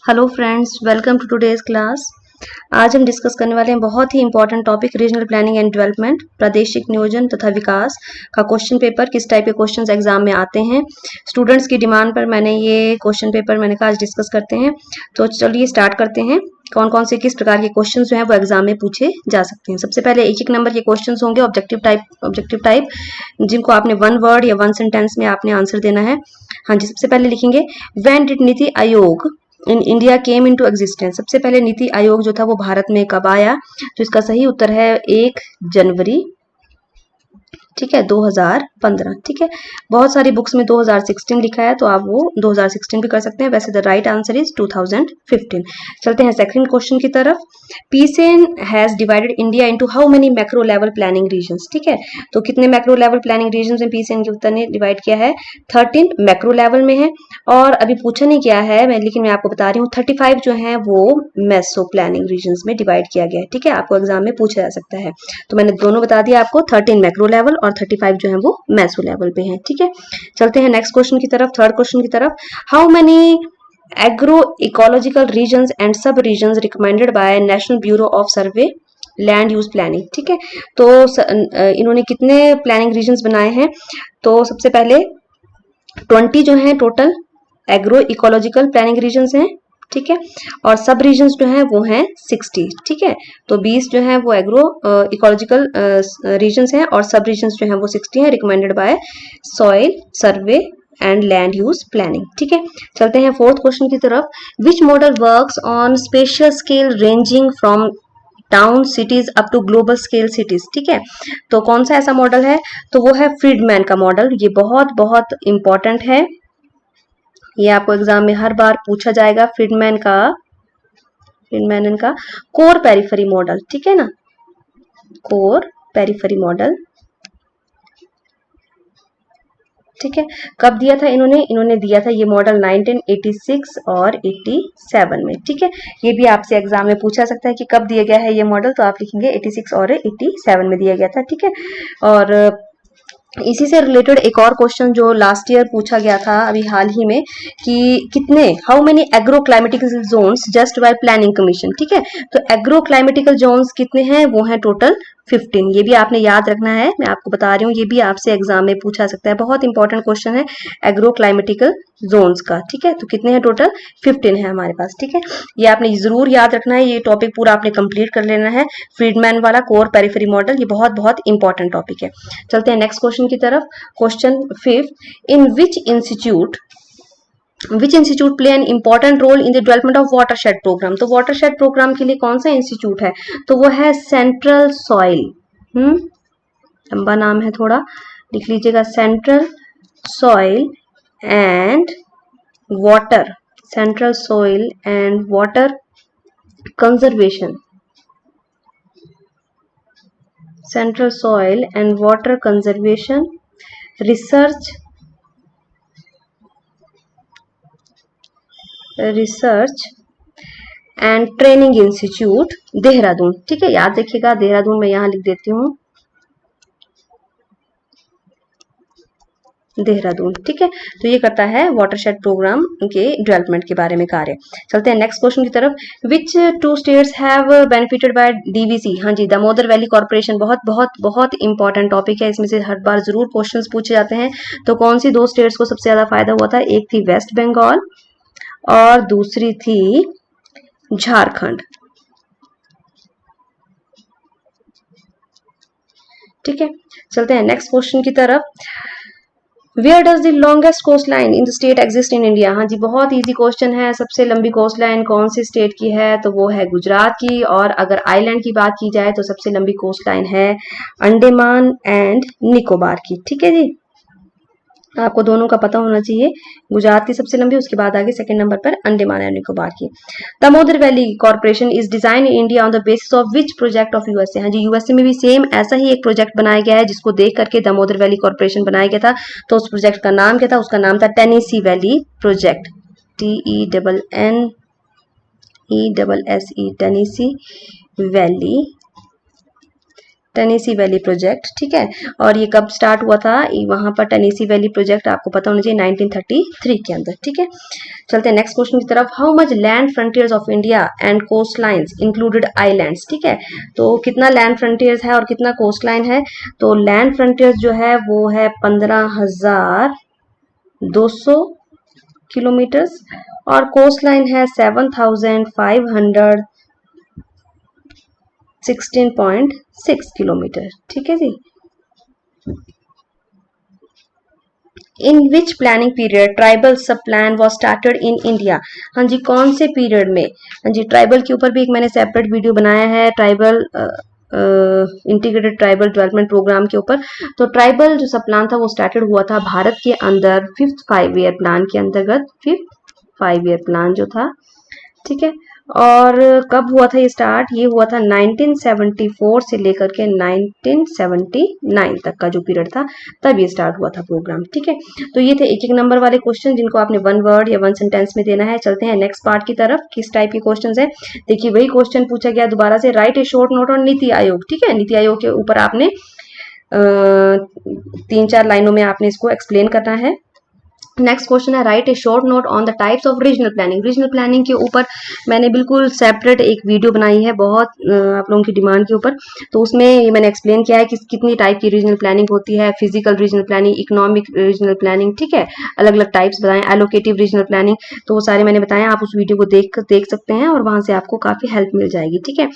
Hello friends, welcome to today's class. आज हम discuss करने वाले हैं बहुत ही important topic regional planning and development, प्रादेशिक नियोजन तथा विकास का क्वेश्चन पेपर। किस टाइप के क्वेश्चंस एग्जाम में आते हैं, स्टूडेंट्स की डिमांड पर मैंने ये क्वेश्चन पेपर कहा आज डिस्कस करते हैं। तो चलिए स्टार्ट करते हैं। कौन कौन से किस प्रकार के क्वेश्चन जो है वो एग्जाम में पूछे जा सकते हैं। सबसे पहले एक नंबर के क्वेश्चन होंगे ऑब्जेक्टिव टाइप, जिनको आपने वन वर्ड या वन सेंटेंस में आपने आंसर देना है। हाँ जी, सबसे पहले लिखेंगे when did NITI Aayog in India came into existence. सबसे पहले नीति आयोग जो था वो भारत में कब आया। तो इसका सही उत्तर है 1 जनवरी, ठीक है, 2015। ठीक है, बहुत सारी बुक्स में 2016 लिखा है, तो आप वो 2016 भी कर सकते हैं। वैसे द राइट आंसर इज 2015। चलते हैं सेकंड क्वेश्चन की तरफ। पीसेन has divided India into how many macro level planning regions. ठीक है, तो कितने मैक्रो लेवल प्लानिंग रीजन्स में पीसेन के उत्तर ने डिवाइड किया है? 13 मैक्रो लेवल में है। और अभी पूछा नहीं किया है लेकिन मैं आपको बता रही हूँ 35 जो है वो मेसो प्लानिंग रीजन्स में डिवाइड किया गया है। ठीक है, आपको एग्जाम में पूछा जा सकता है। तो मैंने दोनों बता दिया आपको, 13 मैक्रो लेवल और 35 जो है वो मेसो लेवल पे है। ठीक है, चलते हैं नेक्स्ट क्वेश्चन की तरफ, थर्ड क्वेश्चन की तरफ। How many agro ecological regions and sub regions recommended by national bureau of survey land use planning. ठीक है, तो इन्होंने कितने प्लानिंग रीजन्स बनाए हैं? तो सबसे पहले 20 जो है total agro ecological planning regions हैं। ठीक है, और सब रीजन्स जो हैं वो हैं 60। ठीक है, तो 20 जो है वो एग्रो इकोलॉजिकल रीजन्स हैं और सब रीजन्स जो हैं वो 60 हैं, recommended by soil survey and land use planning. ठीक है, चलते हैं फोर्थ क्वेश्चन की तरफ। Which model works on spatial scale ranging from town cities up to global scale cities. ठीक है, तो कौन सा ऐसा मॉडल है? तो वो है फ्रीडमैन का मॉडल। ये बहुत बहुत इंपॉर्टेंट है, ये आपको एग्जाम में हर बार पूछा जाएगा। फ्रीडमैन का कोर पेरिफेरी मॉडल। ठीक है ना, कोर पेरिफेरी मॉडल। ठीक है, कब दिया था इन्होंने दिया था ये मॉडल 1986 और 87 में। ठीक है, ये भी आपसे एग्जाम में पूछा सकता है कि कब दिया गया है ये मॉडल, तो आप लिखेंगे 86 और 87 में दिया गया था। ठीक है, और इसी से रिलेटेड एक और क्वेश्चन जो लास्ट ईयर पूछा गया था अभी हाल ही में, कि कितने how many agro climatical zones just by planning commission. ठीक है, तो एग्रो क्लाइमेटिकल जोन्स कितने हैं? वो हैं टोटल 15। ये भी आपने याद रखना है, मैं आपको बता रही हूँ, ये भी आपसे एग्जाम में पूछा सकता है। बहुत इंपॉर्टेंट क्वेश्चन है एग्रो क्लाइमेटिकल जोन्स का। ठीक है, तो कितने हैं टोटल? 15 है हमारे पास। ठीक है, ये आपने जरूर याद रखना है, ये टॉपिक पूरा आपने कंप्लीट कर लेना है। फ्रीडमैन वाला कोर पेरिफेरी मॉडल, ये बहुत बहुत इंपॉर्टेंट टॉपिक है। चलते हैं नेक्स्ट क्वेश्चन की तरफ। Question 5, in which institute play an important role in the development of watershed programme. तो वाटरशेड प्रोग्राम के लिए कौन सा इंस्टीट्यूट है? तो वो है सेंट्रल सॉइल। लंबा नाम है थोड़ा, लिख लीजिएगा। Central soil and water, central soil and water conservation, central soil and water conservation research and training institute, Dehradun. ठीक है, याद रखिएगा देहरादून, मैं यहां लिख देती हूँ देहरादून। ठीक है, तो ये करता है वाटरशेड प्रोग्राम के डेवलपमेंट के बारे में कार्य। चलते हैं नेक्स्ट क्वेश्चन की तरफ। विच 2 states have benefited bye DVC. हाँ जी, दामोदर वैली कॉर्पोरेशन। बहुत बहुत बहुत इंपॉर्टेंट टॉपिक है, इसमें से हर बार जरूर क्वेश्चंस पूछे जाते हैं। तो कौन सी 2 स्टेट्स को सबसे ज्यादा फायदा हुआ था? एक थी वेस्ट बंगाल और दूसरी थी झारखंड। ठीक है, चलते हैं नेक्स्ट क्वेश्चन की तरफ। Where does the longest coast line in the state exist in India. हाँ जी, बहुत इजी क्वेश्चन है। सबसे लंबी कोस्ट लाइन कौन सी स्टेट की है? तो वो है गुजरात की। और अगर आइलैंड की बात की जाए तो सबसे लंबी कोस्ट लाइन है अंडमान एंड निकोबार की। ठीक है जी, आपको दोनों का पता होना चाहिए। गुजरात की सबसे लंबी, उसके बाद आगे सेकंड नंबर पर अंडमान एंड निकोबार की। Damodar valley corporation is design in India on the basis of which project of USA. हाँ जी, यूएसए में भी सेम ऐसा ही एक प्रोजेक्ट बनाया गया है जिसको देख करके दामोदर वैली कॉर्पोरेशन बनाया गया था। तो उस प्रोजेक्ट का नाम क्या था? उसका नाम था Tennessee valley project, TENNESSE Tennessee valley Tennessee valley project, ठीक है। और ये कब स्टार्ट हुआ था, वहां पर टेनेसी वैली प्रोजेक्ट आपको पता होना चाहिए 1933 के अंदर, ठीक है। चलते हैं नेक्स्ट क्वेश्चन की तरफ। How much land frontiers of India and coast lines included islands, ठीक है। तो कितना लैंड फ्रंटियर्स है और कितना कोस्ट लाइन है, तो लैंड फ्रंटियर्स जो है वो है 15,200 किलोमीटर्स और कोस्ट लाइन है 7,516.6 किलोमीटर, ठीक है जी। In which planning period tribal sub plan was started in India, हाँ जी कौन से पीरियड में, हाँ जी ट्राइबल के ऊपर भी एक मैंने सेपरेट वीडियो बनाया है, tribal integrated tribal development programme के ऊपर। तो ट्राइबल जो सब प्लान था वो स्टार्टेड हुआ था भारत के अंदर 5th 5 ईयर प्लान के अंतर्गत, 5th 5 ईयर प्लान जो था, ठीक है। और कब हुआ था ये स्टार्ट, ये हुआ था 1974 से लेकर के 1979 तक का जो पीरियड था, तब ये स्टार्ट हुआ था प्रोग्राम, ठीक है। तो ये थे एक एक नंबर वाले क्वेश्चन जिनको आपने 1 वर्ड या 1 सेंटेंस में देना है। चलते हैं नेक्स्ट पार्ट की तरफ, किस टाइप के क्वेश्चन है। देखिए वही क्वेश्चन पूछा गया दोबारा से, right A short note on NITI Aayog, ठीक है। नीति आयोग के ऊपर आपने 3-4 लाइनों में आपने इसको एक्सप्लेन करना है। नेक्स्ट क्वेश्चन है right A short note on the types of regional planning. Regional planning के ऊपर मैंने बिल्कुल सेपरेट एक वीडियो बनाई है बहुत आप लोगों की डिमांड के ऊपर, तो उसमें ये मैंने एक्सप्लेन किया है कि कितनी टाइप की रीजनल प्लानिंग होती है, physical regional planning, economic regional planning, ठीक है, अलग अलग टाइप्स बताएं, एलोकेटिव रीजनल प्लानिंग, तो वो सारे मैंने बताया, आप उस वीडियो को देख सकते हैं और वहां से आपको काफी हेल्प मिल जाएगी, ठीक है।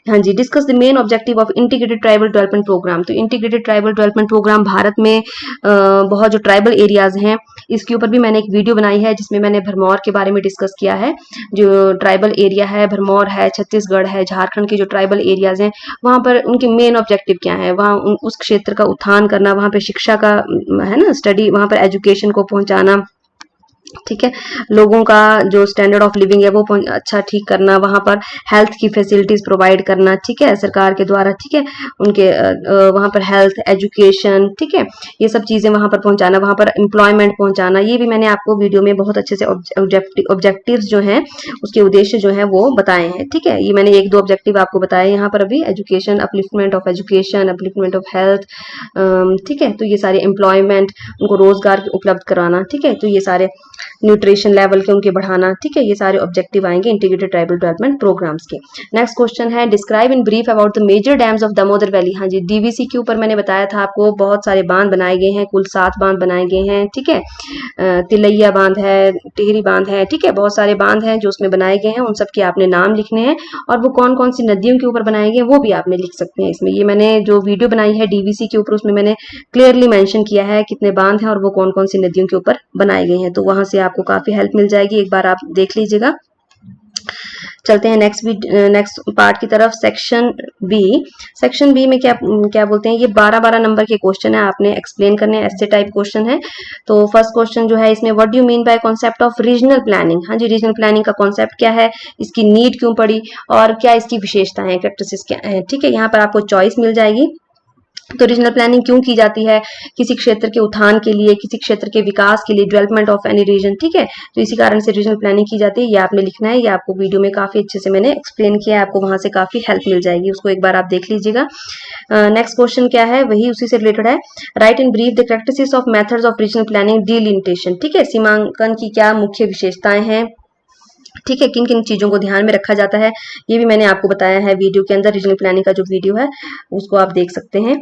हाँ जी, discuss the main objective of integrated tribal development programme. तो integrated tribal development programme Bharat में बहुत जो ट्राइबल एरियाज हैं इसके ऊपर भी मैंने एक वीडियो बनाई है जिसमें मैंने भरमौर के बारे में डिस्कस किया है। जो ट्राइबल एरिया है, भरमौर है, छत्तीसगढ़ है, झारखंड के जो ट्राइबल एरियाज हैं वहां पर उनके मेन ऑब्जेक्टिव क्या है, वहां उस क्षेत्र का उत्थान करना, वहां पर शिक्षा का है ना स्टडी, वहां पर एजुकेशन को पहुंचाना, ठीक है, लोगों का जो स्टैंडर्ड ऑफ लिविंग है वो अच्छा ठीक करना, वहां पर हेल्थ की फैसिलिटीज प्रोवाइड करना, ठीक है, सरकार के द्वारा, ठीक है, उनके वहां पर हेल्थ, एजुकेशन, ठीक है, ये सब चीजें वहां पर पहुंचाना, वहां पर एम्प्लॉयमेंट पहुंचाना, ये भी मैंने आपको वीडियो में बहुत अच्छे से ऑब्जेक्टिव्स जो हैं उसके उद्देश्य जो है वो बताए हैं, ठीक है। ये मैंने 1-2 ऑब्जेक्टिव आपको बताए यहाँ पर अभी, education, upliftment of education, upliftment of health, ठीक है, तो ये सारे एम्प्लॉयमेंट, उनको रोजगार उपलब्ध कराना, ठीक है, तो ये सारे न्यूट्रिशन लेवल के उनके बढ़ाना, ठीक है, ये सारे ऑब्जेक्टिव आएंगे इंटीग्रेटेड ट्राइबल डेवलपमेंट प्रोग्राम्स के। नेक्स्ट क्वेश्चन है describe in brief about the major dams of Damodar valley. हाँ जी, डीवीसी के ऊपर मैंने बताया था आपको, बहुत सारे बांध बनाए गए हैं, कुल 7 बांध बनाए गए हैं, ठीक है, तिलैया बांध है, टिहरी बांध है, ठीक है, बहुत सारे बांध हैं जो उसमें बनाए गए हैं, उन सब के आपने नाम लिखने हैं और वो कौन कौन सी नदियों के ऊपर बनाए गए वो भी आपने लिख सकते हैं इसमें। ये मैंने जो वीडियो बनाई है डीवीसी के ऊपर उसमें मैंने क्लियरली मेंशन किया है कितने बांध हैं और वो कौन कौन सी नदियों के ऊपर बनाए गए हैं, तो वहां से आपको काफी हेल्प मिल जाएगी, एक बार आप देख लीजिएगा। चलते हैं नेक्स्ट पार्ट की तरफ, सेक्शन बी। सेक्शन बी में क्या बोलते हैं, ये 12 नंबर के क्वेश्चन है, आपने एक्सप्लेन करने, ऐसे टाइप क्वेश्चन है। तो फर्स्ट क्वेश्चन जो है इसमें, what do you mean by concept of regional planning. हाँ जी, रीजनल प्लानिंग का कॉन्सेप्ट क्या है, इसकी नीड क्यों पड़ी और क्या इसकी विशेषताएं, कैरेक्टरिस्टिक्स क्या है, ठीक है, यहाँ पर आपको चॉइस मिल जाएगी। तो रीजनल प्लानिंग क्यों की जाती है, किसी क्षेत्र के उत्थान के लिए, किसी क्षेत्र के विकास के लिए, डेवलपमेंट ऑफ एनी रीजन, ठीक है, तो इसी कारण से रीजनल प्लानिंग की जाती है, ये आपने लिखना है, ये आपको वीडियो में काफी अच्छे से मैंने एक्सप्लेन किया है, आपको वहां से काफी हेल्प मिल जाएगी, उसको एक बार आप देख लीजिएगा। नेक्स्ट क्वेश्चन क्या है, वही उसी से रिलेटेड है, right in brief the characteristics of methods of regional planning delimitation, ठीक है, सीमांकन की क्या मुख्य विशेषताएं हैं, ठीक है, किन किन चीजों को ध्यान में रखा जाता है, ये भी मैंने आपको बताया है वीडियो के अंदर, रीजनल प्लानिंग का जो वीडियो है उसको आप देख सकते हैं।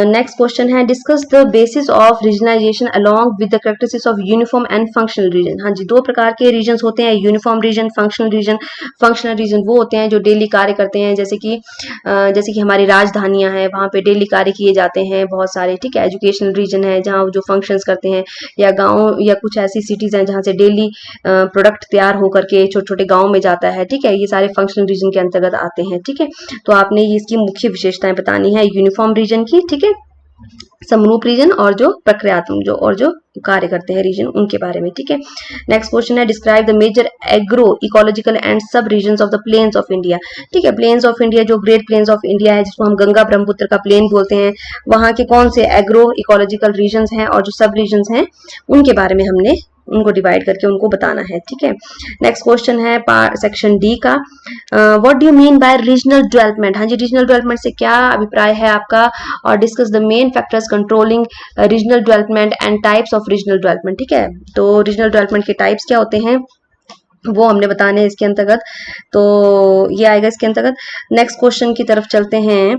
नेक्स्ट क्वेश्चन है discuss the basis of regionalisation along with the characteristics of uniform and functional region. हाँ जी, 2 प्रकार के रीजन्स होते हैं, uniform region, functional region. Functional region वो होते हैं जो डेली कार्य करते हैं, जैसे कि हमारी राजधानियां हैं, वहां पे डेली कार्य किए जाते हैं बहुत सारे, ठीक है। एजुकेशनल रीजन है जहाँ जो फंक्शंस करते हैं, या गाँव या कुछ ऐसी सिटीज हैं जहाँ से डेली प्रोडक्ट तैयार होकर के छोटे छोटे गांव में जाता है, ठीक है, ये सारे फंक्शनल रीजन के अंतर्गत आते हैं, ठीक है। तो आपने ये इसकी मुख्य विशेषताएं बतानी है यूनिफॉर्म रीजन की, ठीक है, समरूप रीजन और जो प्रक्रियात्मक जो कार्य करते हैं रीजन उनके बारे में, ठीक है। नेक्स्ट क्वेश्चन है describe the major agro ecological and sub regions of the plains of India, ठीक है, प्लेन्स ऑफ इंडिया जो ग्रेट प्लेन्स ऑफ इंडिया है जिसको हम गंगा ब्रह्मपुत्र का प्लेन बोलते हैं, वहां के कौन से एग्रो इकोलॉजिकल रीजन्स हैं और जो सब रीजन्स हैं उनके बारे में हमने उनको डिवाइड करके उनको बताना है, ठीक है। नेक्स्ट क्वेश्चन है सेक्शन डी का, what do you mean by regional development. हाँ जी, रीजनल डेवलपमेंट से क्या अभिप्राय है आपका, और discuss the main factors controlling regional development and types of regional development, ठीक है। तो रीजनल डेवलपमेंट के टाइप्स क्या होते हैं वो हमने बताने हैं इसके अंतर्गत, तो ये आएगा इसके अंतर्गत। नेक्स्ट क्वेश्चन की तरफ चलते हैं,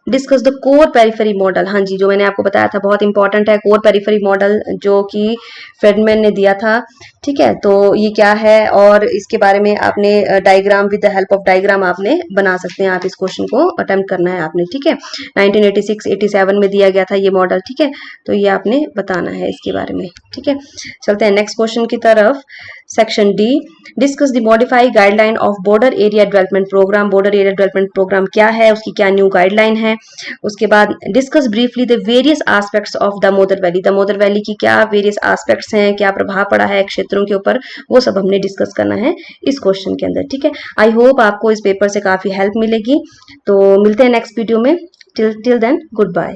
discuss the core periphery model. हाँ जी, जो मैंने आपको बताया था बहुत इंपॉर्टेंट है कोर पेरिफेरी मॉडल, जो कि फेडमैन ने दिया था, ठीक है। तो ये क्या है और इसके बारे में आपने diagram with the help of diagram आपने बना सकते हैं, आप इस क्वेश्चन को अटेम्प्ट करना है आपने, ठीक है। 1986-87 में दिया गया था ये मॉडल, ठीक है। तो ये आपने बताना है इसके बारे में, ठीक है। चलते हैं नेक्स्ट क्वेश्चन की तरफ, section D, discuss the modify guideline of border area development programme. Border area development programme क्या है, उसकी क्या न्यू गाइडलाइन है। उसके बाद discuss briefly the various aspects of Damodar valley. Damodar valley की क्या वेरियस एस्पेक्ट्स हैं, क्या प्रभाव पड़ा है क्षेत्रों के ऊपर, वो सब हमने डिस्कस करना है इस क्वेश्चन के अंदर, ठीक है। आई होप आपको इस पेपर से काफी हेल्प मिलेगी। तो मिलते हैं नेक्स्ट वीडियो में, टिल देन गुड बाय।